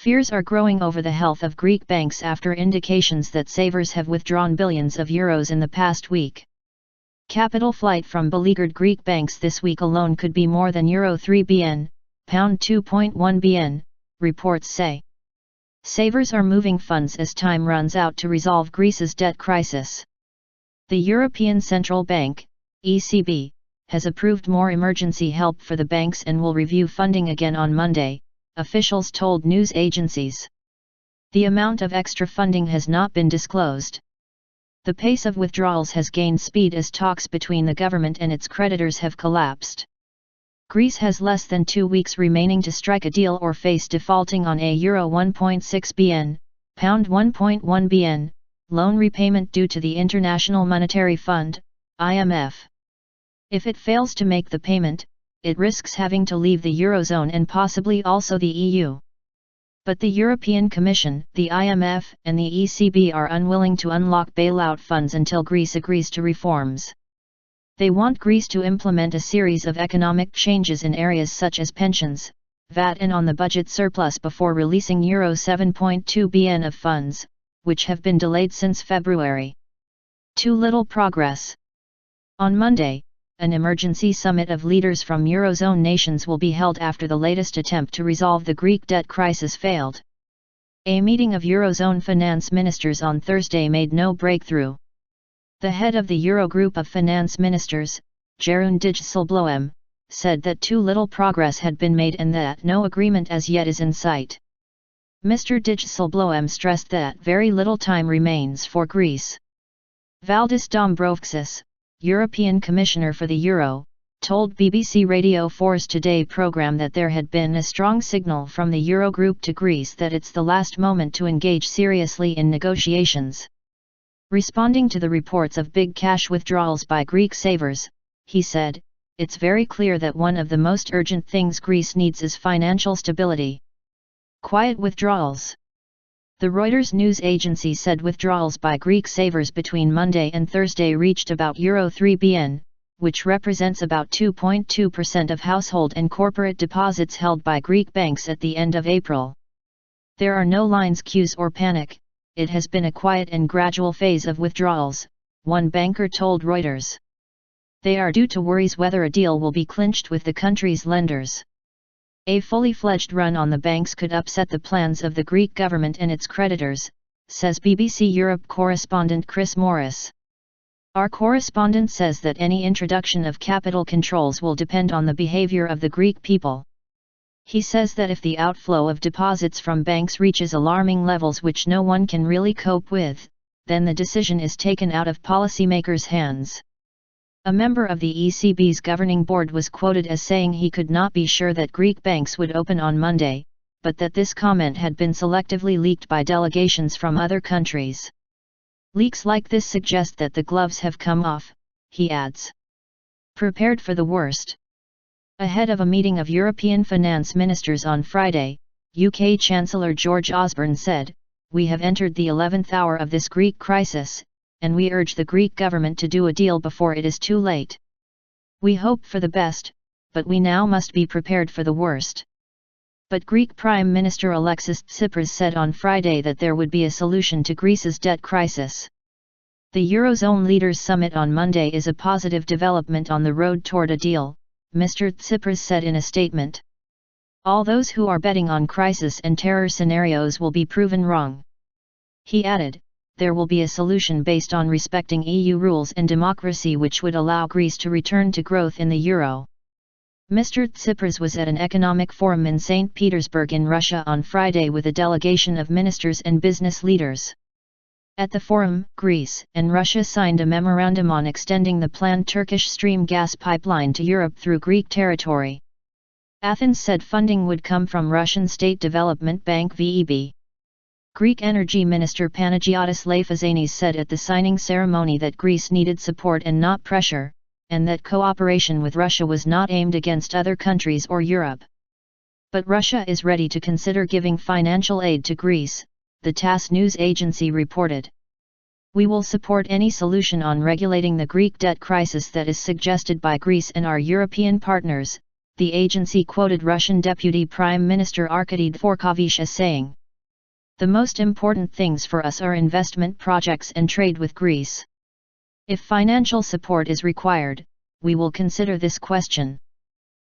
Fears are growing over the health of Greek banks after indications that savers have withdrawn billions of euros in the past week. Capital flight from beleaguered Greek banks this week alone could be more than Euro 3 bn, pound 2.1 bn, reports say. Savers are moving funds as time runs out to resolve Greece's debt crisis. The European Central Bank, ECB, has approved more emergency help for the banks and will review funding again on Monday, officials told news agencies. The amount of extra funding has not been disclosed. The pace of withdrawals has gained speed as talks between the government and its creditors have collapsed. Greece has less than 2 weeks remaining to strike a deal or face defaulting on a Euro 1.6 bn, pound 1.1 bn, loan repayment due to the International Monetary Fund, IMF. If it fails to make the payment, it risks having to leave the eurozone and possibly also the EU. But the European Commission, the IMF, and the ECB are unwilling to unlock bailout funds until Greece agrees to reforms. They want Greece to implement a series of economic changes in areas such as pensions, VAT and on the budget surplus before releasing Euro 7.2 bn of funds, which have been delayed since February. Too little progress. On Monday, an emergency summit of leaders from eurozone nations will be held after the latest attempt to resolve the Greek debt crisis failed. A meeting of eurozone finance ministers on Thursday made no breakthrough. The head of the Eurogroup of finance ministers, Jeroen Dijsselbloem, said that too little progress had been made and that no agreement as yet is in sight. Mr. Dijsselbloem stressed that very little time remains for Greece. Valdis Dombrovskis, European Commissioner for the Euro, told BBC Radio 4's Today programme that there had been a strong signal from the Eurogroup to Greece that it's the last moment to engage seriously in negotiations. Responding to the reports of big cash withdrawals by Greek savers, he said, "It's very clear that one of the most urgent things Greece needs is financial stability." Quiet withdrawals. The Reuters news agency said withdrawals by Greek savers between Monday and Thursday reached about Euro 3 bn, which represents about 2.2% of household and corporate deposits held by Greek banks at the end of April. There are no lines, queues or panic. It has been a quiet and gradual phase of withdrawals, one banker told Reuters. They are due to worries whether a deal will be clinched with the country's lenders. A fully fledged run on the banks could upset the plans of the Greek government and its creditors, says BBC Europe correspondent Chris Morris. Our correspondent says that any introduction of capital controls will depend on the behavior of the Greek people. He says that if the outflow of deposits from banks reaches alarming levels which no one can really cope with, then the decision is taken out of policymakers' hands. A member of the ECB's governing board was quoted as saying he could not be sure that Greek banks would open on Monday, but that this comment had been selectively leaked by delegations from other countries. Leaks like this suggest that the gloves have come off, he adds. Prepared for the worst. Ahead of a meeting of European finance ministers on Friday, UK Chancellor George Osborne said, "We have entered the 11th hour of this Greek crisis, and we urge the Greek government to do a deal before it is too late. We hope for the best, but we now must be prepared for the worst." But Greek Prime Minister Alexis Tsipras said on Friday that there would be a solution to Greece's debt crisis. The Eurozone Leaders Summit on Monday is a positive development on the road toward a deal, Mr. Tsipras said in a statement. All those who are betting on crisis and terror scenarios will be proven wrong. He added, there will be a solution based on respecting EU rules and democracy which would allow Greece to return to growth in the euro. Mr. Tsipras was at an economic forum in St. Petersburg in Russia on Friday with a delegation of ministers and business leaders. At the forum, Greece and Russia signed a memorandum on extending the planned Turkish Stream gas pipeline to Europe through Greek territory. Athens said funding would come from Russian State Development Bank VEB. Greek Energy Minister Panagiotis Lafazanis said at the signing ceremony that Greece needed support and not pressure, and that cooperation with Russia was not aimed against other countries or Europe. But Russia is ready to consider giving financial aid to Greece, the TASS news agency reported. We will support any solution on regulating the Greek debt crisis that is suggested by Greece and our European partners, the agency quoted Russian Deputy Prime Minister Arkady Dvorkovich as saying, "The most important things for us are investment projects and trade with Greece. If financial support is required, we will consider this question."